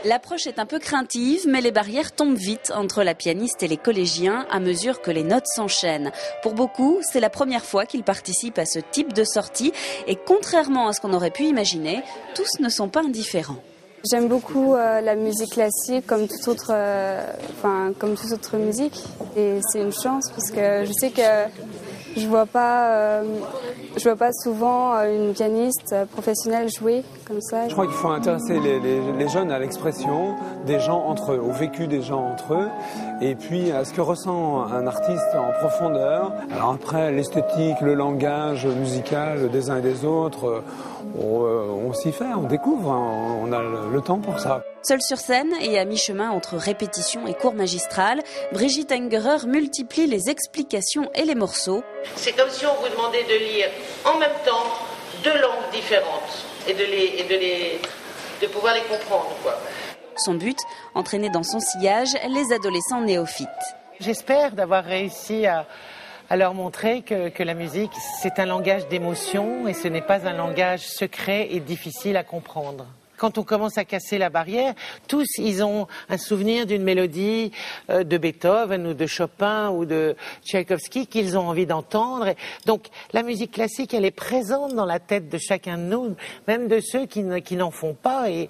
L'approche est un peu craintive, mais les barrières tombent vite entre la pianiste et les collégiens à mesure que les notes s'enchaînent. Pour beaucoup, c'est la première fois qu'ils participent à ce type de sortie et contrairement à ce qu'on aurait pu imaginer, tous ne sont pas indifférents. J'aime beaucoup la musique classique comme toute autre musique et c'est une chance parce que je sais que je vois pas souvent une pianiste professionnelle jouer comme ça. Je crois qu'il faut intéresser les jeunes à l'expression des gens entre eux, au vécu des gens entre eux, et puis à ce que ressent un artiste en profondeur. Alors après, l'esthétique, le langage musical des uns et des autres, on s'y fait, on découvre, on a le temps pour ça. Seule sur scène et à mi-chemin entre répétition et cours magistral, Brigitte Engerer multiplie les explications et les morceaux. C'est comme si on vous demandait de lire en même temps deux langues différentes et de pouvoir les comprendre, quoi. Son but, entraîner dans son sillage les adolescents néophytes. J'espère d'avoir réussi à leur montrer que la musique, c'est un langage d'émotion et ce n'est pas un langage secret et difficile à comprendre. Quand on commence à casser la barrière, tous, ils ont un souvenir d'une mélodie de Beethoven ou de Chopin ou de Tchaïkovski qu'ils ont envie d'entendre. Donc, la musique classique, elle est présente dans la tête de chacun de nous, même de ceux qui n'en font pas et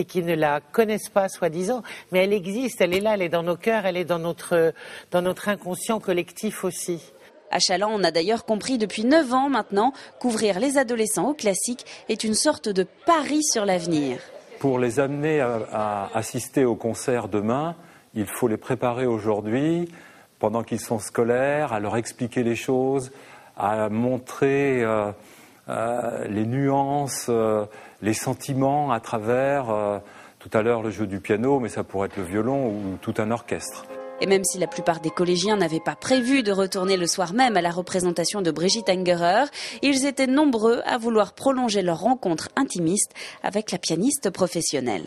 qui ne la connaissent pas, soi-disant. Mais elle existe, elle est là, elle est dans nos cœurs, elle est dans notre inconscient collectif aussi. À Challans, on a d'ailleurs compris depuis 9 ans maintenant qu'ouvrir les adolescents au classique est une sorte de pari sur l'avenir. Pour les amener à assister au concert demain, il faut les préparer aujourd'hui, pendant qu'ils sont scolaires, à leur expliquer les choses, à montrer les nuances, les sentiments à travers, tout à l'heure le jeu du piano, mais ça pourrait être le violon ou tout un orchestre. Et même si la plupart des collégiens n'avaient pas prévu de retourner le soir même à la représentation de Brigitte Engerer, ils étaient nombreux à vouloir prolonger leur rencontre intimiste avec la pianiste professionnelle.